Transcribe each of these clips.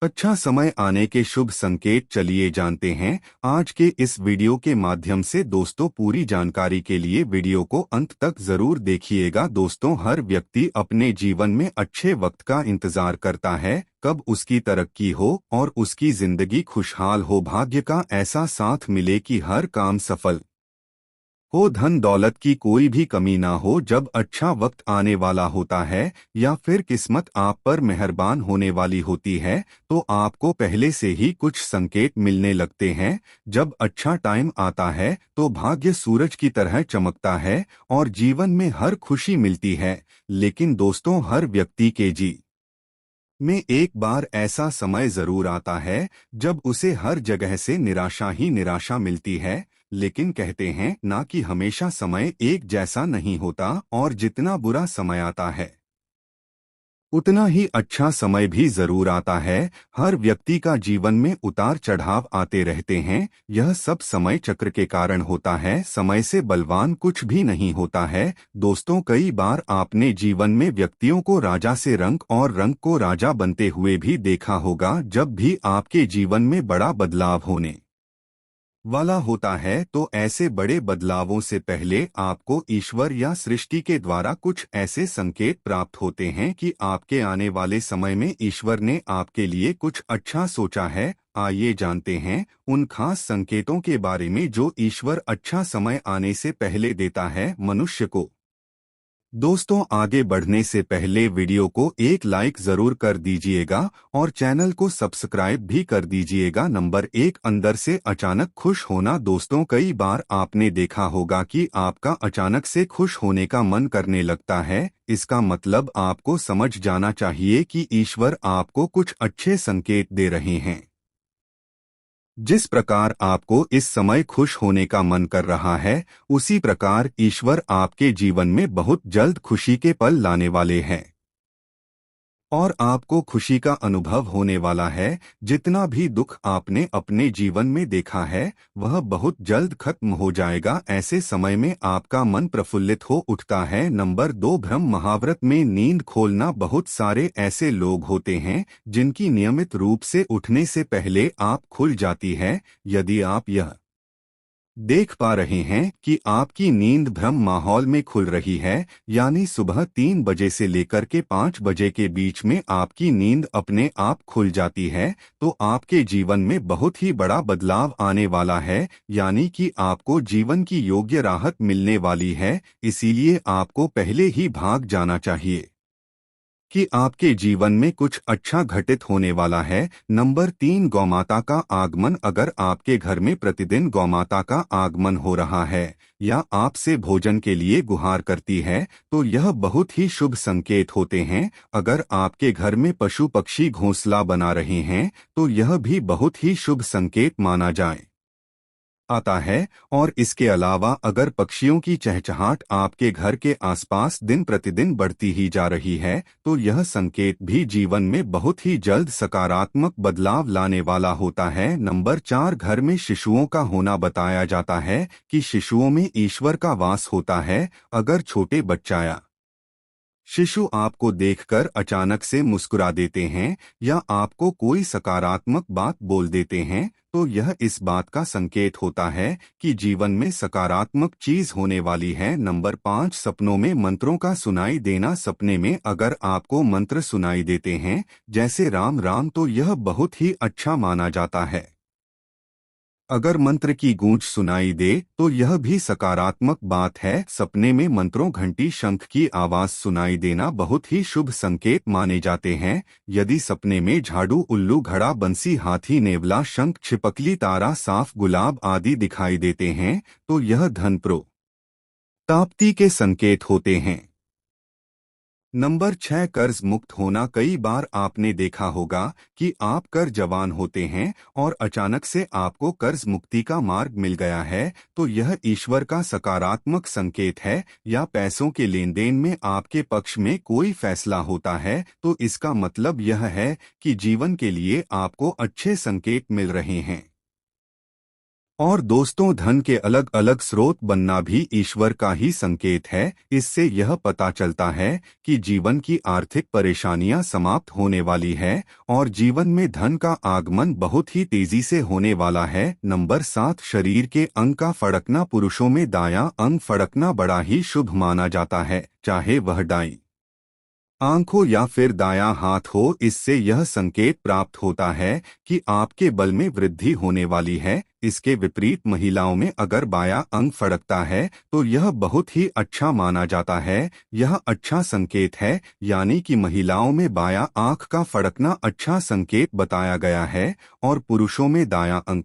अच्छा समय आने के शुभ संकेत चलिए जानते हैं आज के इस वीडियो के माध्यम से। दोस्तों, पूरी जानकारी के लिए वीडियो को अंत तक जरूर देखिएगा। दोस्तों, हर व्यक्ति अपने जीवन में अच्छे वक्त का इंतजार करता है, कब उसकी तरक्की हो और उसकी जिंदगी खुशहाल हो, भाग्य का ऐसा साथ मिले कि हर काम सफल हो, धन दौलत की कोई भी कमी ना हो। जब अच्छा वक्त आने वाला होता है या फिर किस्मत आप पर मेहरबान होने वाली होती है तो आपको पहले से ही कुछ संकेत मिलने लगते हैं। जब अच्छा टाइम आता है तो भाग्य सूरज की तरह चमकता है और जीवन में हर खुशी मिलती है। लेकिन दोस्तों, हर व्यक्ति के में एक बार ऐसा समय जरूर आता है जब उसे हर जगह से निराशा ही निराशा मिलती है। लेकिन कहते हैं ना कि हमेशा समय एक जैसा नहीं होता और जितना बुरा समय आता है उतना ही अच्छा समय भी जरूर आता है। हर व्यक्ति का जीवन में उतार चढ़ाव आते रहते हैं। यह सब समय चक्र के कारण होता है। समय से बलवान कुछ भी नहीं होता है। दोस्तों, कई बार आपने जीवन में व्यक्तियों को राजा से रंक और रंक को राजा बनते हुए भी देखा होगा। जब भी आपके जीवन में बड़ा बदलाव होने वाला होता है तो ऐसे बड़े बदलावों से पहले आपको ईश्वर या सृष्टि के द्वारा कुछ ऐसे संकेत प्राप्त होते हैं कि आपके आने वाले समय में ईश्वर ने आपके लिए कुछ अच्छा सोचा है। आइए जानते हैं उन खास संकेतों के बारे में जो ईश्वर अच्छा समय आने से पहले देता है मनुष्य को। दोस्तों, आगे बढ़ने से पहले वीडियो को एक लाइक जरूर कर दीजिएगा और चैनल को सब्सक्राइब भी कर दीजिएगा। नंबर 1, अंदर से अचानक खुश होना। दोस्तों, कई बार आपने देखा होगा कि आपका अचानक से खुश होने का मन करने लगता है। इसका मतलब आपको समझ जाना चाहिए कि ईश्वर आपको कुछ अच्छे संकेत दे रहे हैं। जिस प्रकार आपको इस समय खुश होने का मन कर रहा है, उसी प्रकार ईश्वर आपके जीवन में बहुत जल्द खुशी के पल लाने वाले हैं और आपको खुशी का अनुभव होने वाला है। जितना भी दुख आपने अपने जीवन में देखा है वह बहुत जल्द खत्म हो जाएगा। ऐसे समय में आपका मन प्रफुल्लित हो उठता है। नंबर 2, ब्रह्म मुहूर्त में नींद खोलना। बहुत सारे ऐसे लोग होते हैं जिनकी नियमित रूप से उठने से पहले आँख खुल जाती है। यदि आप यह देख पा रहे हैं कि आपकी नींद ब्रह्म माहौल में खुल रही है, यानी सुबह 3 बजे से लेकर के 5 बजे के बीच में आपकी नींद अपने आप खुल जाती है, तो आपके जीवन में बहुत ही बड़ा बदलाव आने वाला है। यानी कि आपको जीवन की योग्य राहत मिलने वाली है। इसीलिए आपको पहले ही भाग जाना चाहिए कि आपके जीवन में कुछ अच्छा घटित होने वाला है। नंबर 3, गौमाता का आगमन। अगर आपके घर में प्रतिदिन गौमाता का आगमन हो रहा है या आपसे भोजन के लिए गुहार करती है तो यह बहुत ही शुभ संकेत होते हैं। अगर आपके घर में पशु पक्षी घोंसला बना रहे हैं तो यह भी बहुत ही शुभ संकेत माना जाए आता है। और इसके अलावा अगर पक्षियों की चहचहाट आपके घर के आसपास दिन प्रतिदिन बढ़ती ही जा रही है तो यह संकेत भी जीवन में बहुत ही जल्द सकारात्मक बदलाव लाने वाला होता है। नंबर 4, घर में शिशुओं का होना। बताया जाता है कि शिशुओं में ईश्वर का वास होता है। अगर छोटे बच्चा या शिशु आपको देखकर अचानक से मुस्कुरा देते हैं या आपको कोई सकारात्मक बात बोल देते हैं तो यह इस बात का संकेत होता है कि जीवन में सकारात्मक चीज होने वाली है। नंबर 5, सपनों में मंत्रों का सुनाई देना। सपने में अगर आपको मंत्र सुनाई देते हैं जैसे राम राम तो यह बहुत ही अच्छा माना जाता है। अगर मंत्र की गूंज सुनाई दे तो यह भी सकारात्मक बात है। सपने में मंत्रों घंटी शंख की आवाज सुनाई देना बहुत ही शुभ संकेत माने जाते हैं। यदि सपने में झाड़ू उल्लू घड़ा बंसी हाथी नेवला शंख छिपकली तारा साफ गुलाब आदि दिखाई देते हैं तो यह धन प्राप्ति के संकेत होते हैं। नंबर 6, कर्ज मुक्त होना। कई बार आपने देखा होगा कि आप कर जवान होते हैं और अचानक से आपको कर्ज मुक्ति का मार्ग मिल गया है तो यह ईश्वर का सकारात्मक संकेत है। या पैसों के लेन देन में आपके पक्ष में कोई फैसला होता है तो इसका मतलब यह है कि जीवन के लिए आपको अच्छे संकेत मिल रहे हैं और दोस्तों, धन के अलग अलग स्रोत बनना भी ईश्वर का ही संकेत है। इससे यह पता चलता है कि जीवन की आर्थिक परेशानियां समाप्त होने वाली है और जीवन में धन का आगमन बहुत ही तेजी से होने वाला है। नंबर 7, शरीर के अंग का फड़कना। पुरुषों में दायां अंग फड़कना बड़ा ही शुभ माना जाता है, चाहे वह दाईं आंख हो या फिर दायां हाथ हो। इससे यह संकेत प्राप्त होता है कि आपके बल में वृद्धि होने वाली है। इसके विपरीत महिलाओं में अगर बायां अंग फड़कता है तो यह बहुत ही अच्छा माना जाता है। यह अच्छा संकेत है, यानी कि महिलाओं में बायां आंख का फड़कना अच्छा संकेत बताया गया है और पुरुषों में दायां अंग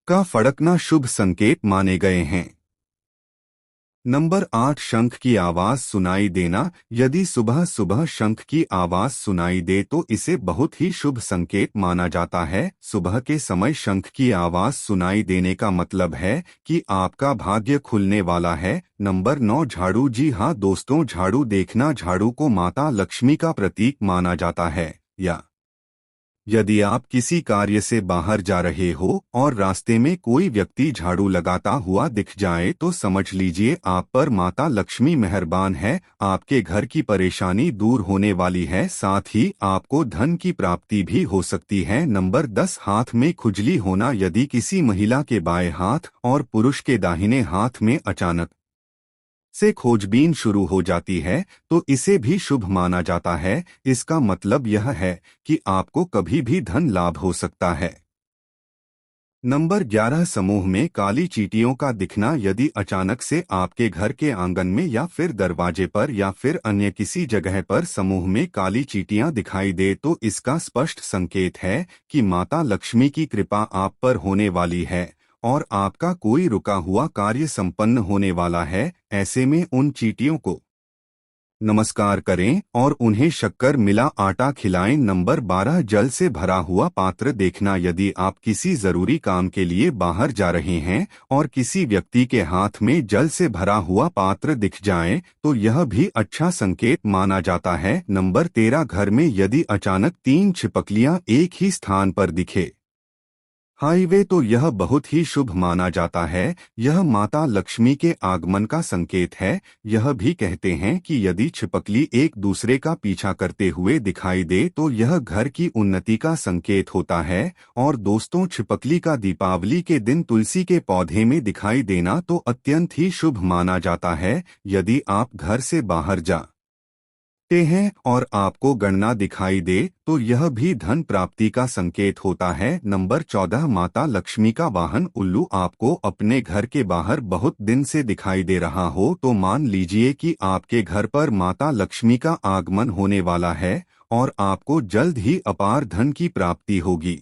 का फड़कना शुभ संकेत माने गए हैं। नंबर 8, शंख की आवाज सुनाई देना। यदि सुबह सुबह शंख की आवाज सुनाई दे तो इसे बहुत ही शुभ संकेत माना जाता है। सुबह के समय शंख की आवाज सुनाई देने का मतलब है कि आपका भाग्य खुलने वाला है। नंबर 9, झाड़ू। जी हाँ दोस्तों, झाड़ू देखना झाड़ू को माता लक्ष्मी का प्रतीक माना जाता है। या यदि आप किसी कार्य से बाहर जा रहे हो और रास्ते में कोई व्यक्ति झाड़ू लगाता हुआ दिख जाए तो समझ लीजिए आप पर माता लक्ष्मी मेहरबान है, आपके घर की परेशानी दूर होने वाली है, साथ ही आपको धन की प्राप्ति भी हो सकती है। नंबर 10, हाथ में खुजली होना। यदि किसी महिला के बाएं हाथ और पुरुष के दाहिने हाथ में अचानक से खोजबीन शुरू हो जाती है तो इसे भी शुभ माना जाता है। इसका मतलब यह है कि आपको कभी भी धन लाभ हो सकता है। नंबर 11, समूह में काली चींटियों का दिखना। यदि अचानक से आपके घर के आंगन में या फिर दरवाजे पर या फिर अन्य किसी जगह पर समूह में काली चींटियां दिखाई दे तो इसका स्पष्ट संकेत है कि माता लक्ष्मी की कृपा आप पर होने वाली है और आपका कोई रुका हुआ कार्य संपन्न होने वाला है। ऐसे में उन चींटियों को नमस्कार करें और उन्हें शक्कर मिला आटा खिलाएं। नंबर 12, जल से भरा हुआ पात्र देखना। यदि आप किसी जरूरी काम के लिए बाहर जा रहे हैं और किसी व्यक्ति के हाथ में जल से भरा हुआ पात्र दिख जाए तो यह भी अच्छा संकेत माना जाता है। नंबर 13, घर में यदि अचानक 3 छिपकलियां एक ही स्थान पर दिखे हाईवे तो यह बहुत ही शुभ माना जाता है। यह माता लक्ष्मी के आगमन का संकेत है। यह भी कहते हैं कि यदि छिपकली एक दूसरे का पीछा करते हुए दिखाई दे तो यह घर की उन्नति का संकेत होता है। और दोस्तों, छिपकली का दीपावली के दिन तुलसी के पौधे में दिखाई देना तो अत्यंत ही शुभ माना जाता है। यदि आप घर से बाहर जा हैं और आपको गणना दिखाई दे तो यह भी धन प्राप्ति का संकेत होता है। नंबर 14, माता लक्ष्मी का वाहन उल्लू। आपको अपने घर के बाहर बहुत दिन से दिखाई दे रहा हो तो मान लीजिए कि आपके घर पर माता लक्ष्मी का आगमन होने वाला है और आपको जल्द ही अपार धन की प्राप्ति होगी।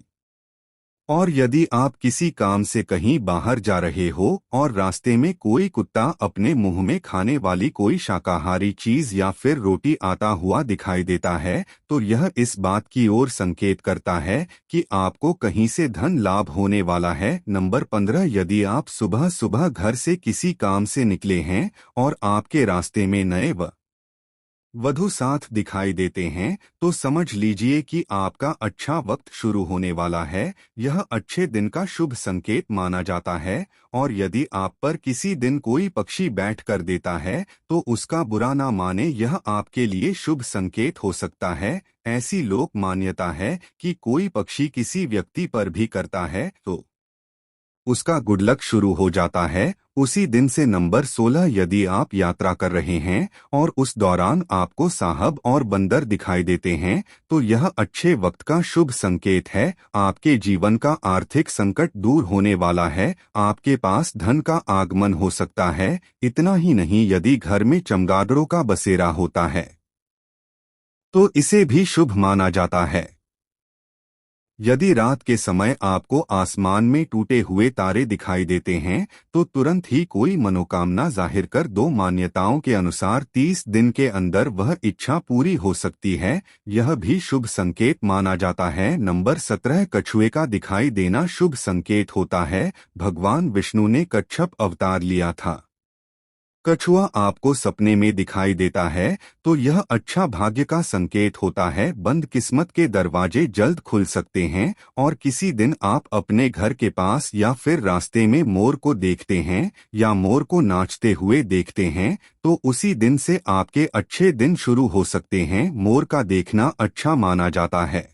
और यदि आप किसी काम से कहीं बाहर जा रहे हो और रास्ते में कोई कुत्ता अपने मुंह में खाने वाली कोई शाकाहारी चीज या फिर रोटी आता हुआ दिखाई देता है तो यह इस बात की ओर संकेत करता है कि आपको कहीं से धन लाभ होने वाला है। नंबर 15, यदि आप सुबह सुबह घर से किसी काम से निकले हैं और आपके रास्ते में नए वधु साथ दिखाई देते हैं तो समझ लीजिए कि आपका अच्छा वक्त शुरू होने वाला है। यह अच्छे दिन का शुभ संकेत माना जाता है। और यदि आप पर किसी दिन कोई पक्षी बैठ कर देता है तो उसका बुरा ना माने, यह आपके लिए शुभ संकेत हो सकता है। ऐसी लोक मान्यता है कि कोई पक्षी किसी व्यक्ति पर भी करता है तो उसका गुड लक शुरू हो जाता है उसी दिन से। नंबर 16, यदि आप यात्रा कर रहे हैं और उस दौरान आपको साहब और बंदर दिखाई देते हैं तो यह अच्छे वक्त का शुभ संकेत है। आपके जीवन का आर्थिक संकट दूर होने वाला है, आपके पास धन का आगमन हो सकता है। इतना ही नहीं, यदि घर में चमगादड़ों का बसेरा होता है तो इसे भी शुभ माना जाता है। यदि रात के समय आपको आसमान में टूटे हुए तारे दिखाई देते हैं तो तुरंत ही कोई मनोकामना जाहिर कर दो। मान्यताओं के अनुसार 30 दिन के अंदर वह इच्छा पूरी हो सकती है। यह भी शुभ संकेत माना जाता है। नंबर 17, कछुए का दिखाई देना शुभ संकेत होता है। भगवान विष्णु ने कच्छप अवतार लिया था कछुआ आपको सपने में दिखाई देता है तो यह अच्छा भाग्य का संकेत होता है। बंद किस्मत के दरवाजे जल्द खुल सकते हैं। और किसी दिन आप अपने घर के पास या फिर रास्ते में मोर को देखते हैं या मोर को नाचते हुए देखते हैं तो उसी दिन से आपके अच्छे दिन शुरू हो सकते हैं। मोर का देखना अच्छा माना जाता है।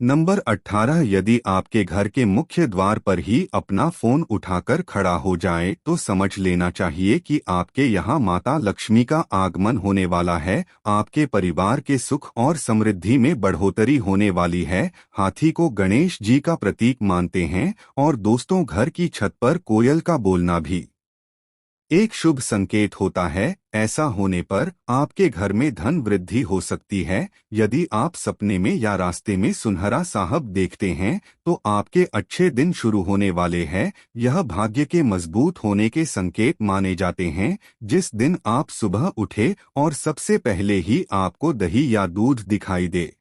नंबर 18, यदि आपके घर के मुख्य द्वार पर ही अपना फोन उठाकर खड़ा हो जाए तो समझ लेना चाहिए कि आपके यहाँ माता लक्ष्मी का आगमन होने वाला है। आपके परिवार के सुख और समृद्धि में बढ़ोतरी होने वाली है। हाथी को गणेश जी का प्रतीक मानते हैं और दोस्तों, घर की छत पर कोयल का बोलना भी एक शुभ संकेत होता है। ऐसा होने पर आपके घर में धन वृद्धि हो सकती है। यदि आप सपने में या रास्ते में सुनहरा साहब देखते हैं तो आपके अच्छे दिन शुरू होने वाले हैं। यह भाग्य के मजबूत होने के संकेत माने जाते हैं। जिस दिन आप सुबह उठे और सबसे पहले ही आपको दही या दूध दिखाई दे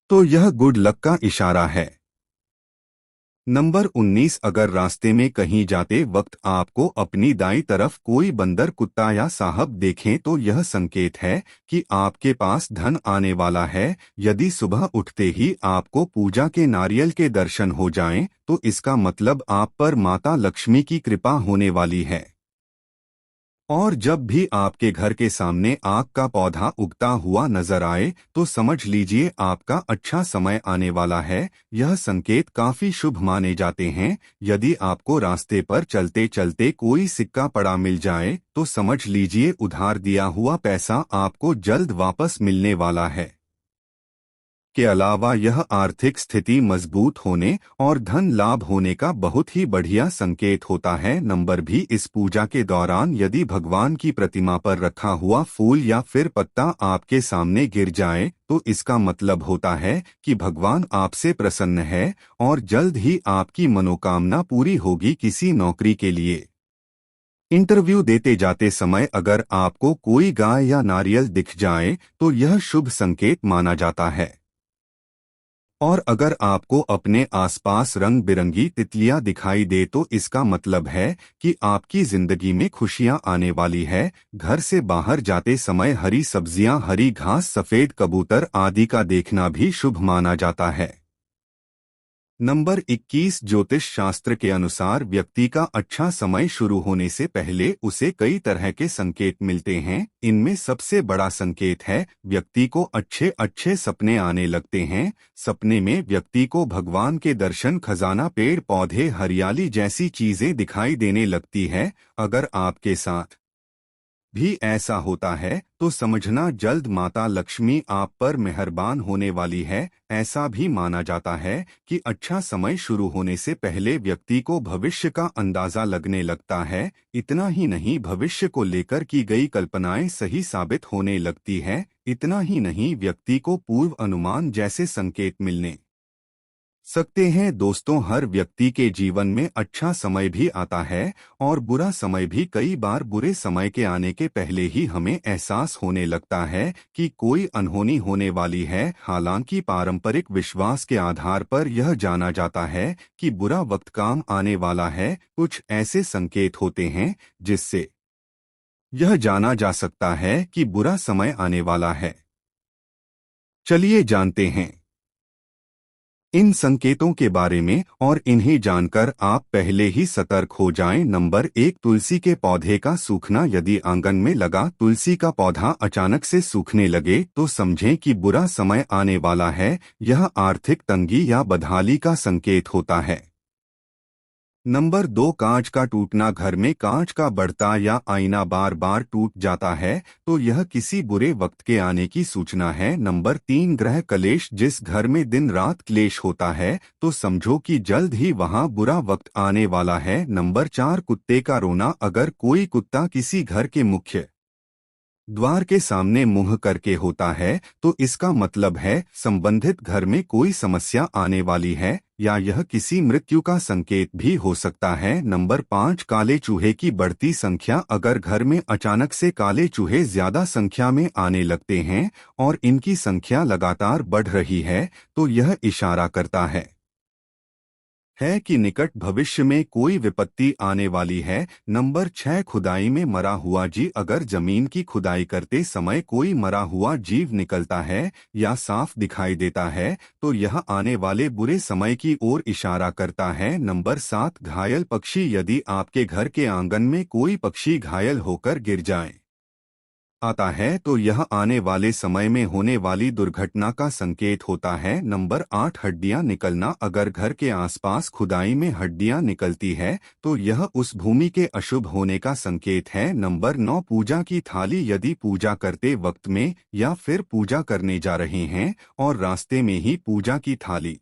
तो यह गुड लक का इशारा है। नंबर 19, अगर रास्ते में कहीं जाते वक्त आपको अपनी दाईं तरफ कोई बंदर, कुत्ता या साहब देखें तो यह संकेत है कि आपके पास धन आने वाला है। यदि सुबह उठते ही आपको पूजा के नारियल के दर्शन हो जाएं तो इसका मतलब आप पर माता लक्ष्मी की कृपा होने वाली है। और जब भी आपके घर के सामने आक का पौधा उगता हुआ नजर आए तो समझ लीजिए आपका अच्छा समय आने वाला है। यह संकेत काफी शुभ माने जाते हैं। यदि आपको रास्ते पर चलते चलते कोई सिक्का पड़ा मिल जाए तो समझ लीजिए उधार दिया हुआ पैसा आपको जल्द वापस मिलने वाला है। के अलावा यह आर्थिक स्थिति मजबूत होने और धन लाभ होने का बहुत ही बढ़िया संकेत होता है। नंबर भी, इस पूजा के दौरान यदि भगवान की प्रतिमा पर रखा हुआ फूल या फिर पत्ता आपके सामने गिर जाए तो इसका मतलब होता है कि भगवान आपसे प्रसन्न है और जल्द ही आपकी मनोकामना पूरी होगी। किसी नौकरी के लिए इंटरव्यू देते जाते समय अगर आपको कोई गाय या नारियल दिख जाए तो यह शुभ संकेत माना जाता है। और अगर आपको अपने आसपास रंग बिरंगी तितलियां दिखाई दे तो इसका मतलब है कि आपकी जिंदगी में खुशियां आने वाली है। घर से बाहर जाते समय हरी सब्जियां, हरी घास, सफेद कबूतर आदि का देखना भी शुभ माना जाता है। नंबर 21, ज्योतिष शास्त्र के अनुसार व्यक्ति का अच्छा समय शुरू होने से पहले उसे कई तरह के संकेत मिलते हैं। इनमें सबसे बड़ा संकेत है व्यक्ति को अच्छे अच्छे सपने आने लगते हैं। सपने में व्यक्ति को भगवान के दर्शन, खजाना, पेड़ पौधे, हरियाली जैसी चीजें दिखाई देने लगती है। अगर आपके साथ भी ऐसा होता है तो समझना जल्द माता लक्ष्मी आप पर मेहरबान होने वाली है। ऐसा भी माना जाता है कि अच्छा समय शुरू होने से पहले व्यक्ति को भविष्य का अंदाजा लगने लगता है। इतना ही नहीं, भविष्य को लेकर की गई कल्पनाएं सही साबित होने लगती है। इतना ही नहीं, व्यक्ति को पूर्व अनुमान जैसे संकेत मिलने सकते हैं। दोस्तों, हर व्यक्ति के जीवन में अच्छा समय भी आता है और बुरा समय भी। कई बार बुरे समय के आने के पहले ही हमें एहसास होने लगता है कि कोई अनहोनी होने वाली है। हालांकि पारंपरिक विश्वास के आधार पर यह जाना जाता है कि बुरा वक्त काम आने वाला है। कुछ ऐसे संकेत होते हैं जिससे यह जाना जा सकता है कि बुरा समय आने वाला है। चलिए जानते हैं इन संकेतों के बारे में और इन्हें जानकर आप पहले ही सतर्क हो जाएं। नंबर 1, तुलसी के पौधे का सूखना। यदि आंगन में लगा तुलसी का पौधा अचानक से सूखने लगे तो समझें कि बुरा समय आने वाला है। यह आर्थिक तंगी या बदहाली का संकेत होता है। नंबर 2, कांच का टूटना। घर में कांच का बढ़ता या आईना बार बार टूट जाता है तो यह किसी बुरे वक्त के आने की सूचना है। नंबर 3, ग्रह कलेश। जिस घर में दिन रात क्लेश होता है तो समझो कि जल्द ही वहां बुरा वक्त आने वाला है। नंबर 4, कुत्ते का रोना। अगर कोई कुत्ता किसी घर के मुख्य द्वार के सामने मुंह करके होता है तो इसका मतलब है संबंधित घर में कोई समस्या आने वाली है या यह किसी मृत्यु का संकेत भी हो सकता है। नंबर 5, काले चूहे की बढ़ती संख्या। अगर घर में अचानक से काले चूहे ज्यादा संख्या में आने लगते हैं और इनकी संख्या लगातार बढ़ रही है तो यह इशारा करता है है कि निकट भविष्य में कोई विपत्ति आने वाली है। नंबर 6, खुदाई में मरा हुआ जीव। अगर जमीन की खुदाई करते समय कोई मरा हुआ जीव निकलता है या साफ दिखाई देता है तो यह आने वाले बुरे समय की ओर इशारा करता है। नंबर 7, घायल पक्षी। यदि आपके घर के आंगन में कोई पक्षी घायल होकर गिर जाए आता है तो यह आने वाले समय में होने वाली दुर्घटना का संकेत होता है। नंबर 8, हड्डियां निकलना। अगर घर के आसपास खुदाई में हड्डियां निकलती है तो यह उस भूमि के अशुभ होने का संकेत है। नंबर 9, पूजा की थाली। यदि पूजा करते वक्त में या फिर पूजा करने जा रहे हैं और रास्ते में ही पूजा की थाली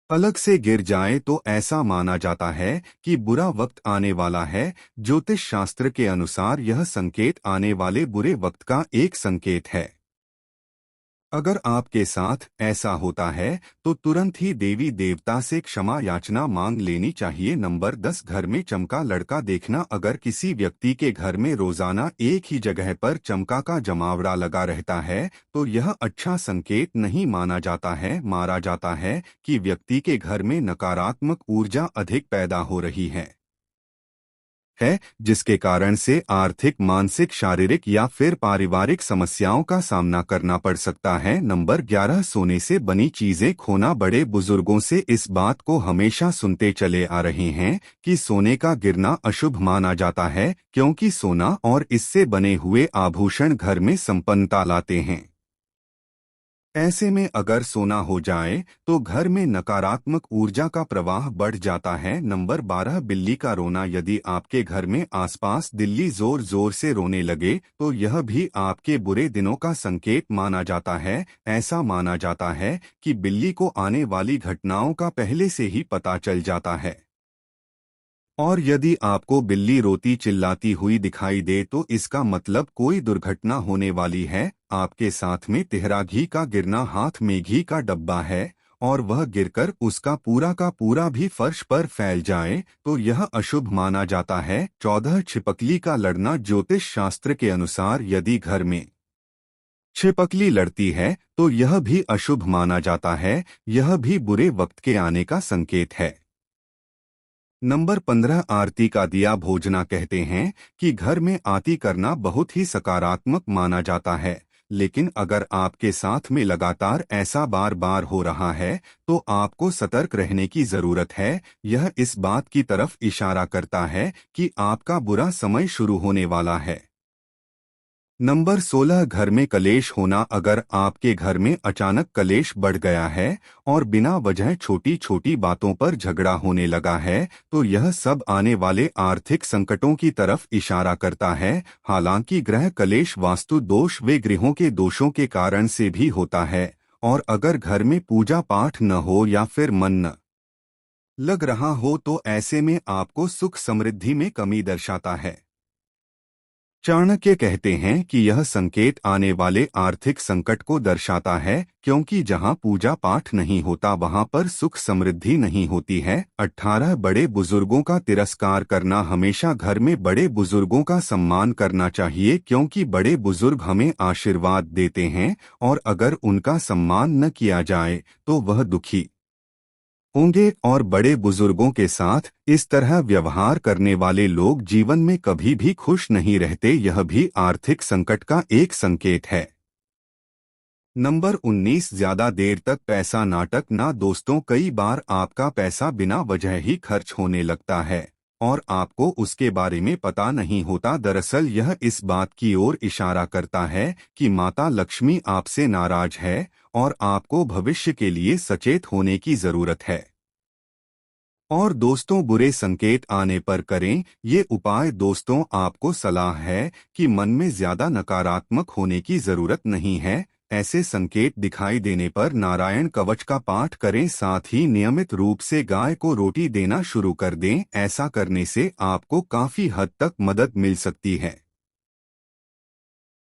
अलग से गिर जाए तो ऐसा माना जाता है कि बुरा वक्त आने वाला है। ज्योतिष शास्त्र के अनुसार यह संकेत आने वाले बुरे वक्त का एक संकेत है। अगर आपके साथ ऐसा होता है तो तुरंत ही देवी देवता से क्षमा याचना मांग लेनी चाहिए। नंबर 10, घर में चमका लड़का देखना। अगर किसी व्यक्ति के घर में रोजाना एक ही जगह पर चमका का जमावड़ा लगा रहता है तो यह अच्छा संकेत नहीं माना जाता है। माना जाता है कि व्यक्ति के घर में नकारात्मक ऊर्जा अधिक पैदा हो रही है, जिसके कारण से आर्थिक, मानसिक, शारीरिक या फिर पारिवारिक समस्याओं का सामना करना पड़ सकता है। नंबर 11, सोने से बनी चीजें खोना। बड़े बुजुर्गों से इस बात को हमेशा सुनते चले आ रहे हैं कि सोने का गिरना अशुभ माना जाता है, क्योंकि सोना और इससे बने हुए आभूषण घर में संपन्नता लाते हैं। ऐसे में अगर सोना हो जाए तो घर में नकारात्मक ऊर्जा का प्रवाह बढ़ जाता है। नंबर 12, बिल्ली का रोना। यदि आपके घर में आसपास बिल्ली जोर जोर से रोने लगे तो यह भी आपके बुरे दिनों का संकेत माना जाता है। ऐसा माना जाता है कि बिल्ली को आने वाली घटनाओं का पहले से ही पता चल जाता है, और यदि आपको बिल्ली रोती चिल्लाती हुई दिखाई दे तो इसका मतलब कोई दुर्घटना होने वाली है। आपके साथ में तिहरा घी का गिरना। हाथ में घी का डब्बा है और वह गिरकर उसका पूरा का पूरा भी फर्श पर फैल जाए तो यह अशुभ माना जाता है। 14, छिपकली का लड़ना। ज्योतिष शास्त्र के अनुसार यदि घर में छिपकली लड़ती है तो यह भी अशुभ माना जाता है। यह भी बुरे वक्त के आने का संकेत है। नंबर 15, आरती का दिया भोजना। कहते हैं कि घर में आरती करना बहुत ही सकारात्मक माना जाता है, लेकिन अगर आपके साथ में लगातार ऐसा बार बार हो रहा है तो आपको सतर्क रहने की जरूरत है। यह इस बात की तरफ इशारा करता है कि आपका बुरा समय शुरू होने वाला है। नंबर 16, घर में कलेश होना। अगर आपके घर में अचानक कलेश बढ़ गया है और बिना वजह छोटी छोटी बातों पर झगड़ा होने लगा है तो यह सब आने वाले आर्थिक संकटों की तरफ इशारा करता है। हालांकि ग्रह कलेश वास्तु दोष व ग्रहों के दोषों के कारण से भी होता है, और अगर घर में पूजा पाठ न हो या फिर मन न लग रहा हो तो ऐसे में आपको सुख समृद्धि में कमी दर्शाता है। चाणक्य कहते हैं कि यह संकेत आने वाले आर्थिक संकट को दर्शाता है, क्योंकि जहां पूजा पाठ नहीं होता वहां पर सुख समृद्धि नहीं होती है। 18, बड़े बुजुर्गों का तिरस्कार करना। हमेशा घर में बड़े बुजुर्गों का सम्मान करना चाहिए, क्योंकि बड़े बुजुर्ग हमें आशीर्वाद देते हैं और अगर उनका सम्मान न किया जाए तो वह दुखी होंगे, और बड़े बुजुर्गों के साथ इस तरह व्यवहार करने वाले लोग जीवन में कभी भी खुश नहीं रहते। यह भी आर्थिक संकट का एक संकेत है। नंबर 19, ज्यादा देर तक पैसा नाटक ना। दोस्तों, कई बार आपका पैसा बिना वजह ही खर्च होने लगता है और आपको उसके बारे में पता नहीं होता। दरअसल यह इस बात की ओर इशारा करता है कि माता लक्ष्मी आपसे नाराज है और आपको भविष्य के लिए सचेत होने की जरूरत है। और दोस्तों, बुरे संकेत आने पर करें ये उपाय। दोस्तों, आपको सलाह है कि मन में ज्यादा नकारात्मक होने की जरूरत नहीं है। ऐसे संकेत दिखाई देने पर नारायण कवच का पाठ करें, साथ ही नियमित रूप से गाय को रोटी देना शुरू कर दें। ऐसा करने से आपको काफी हद तक मदद मिल सकती है।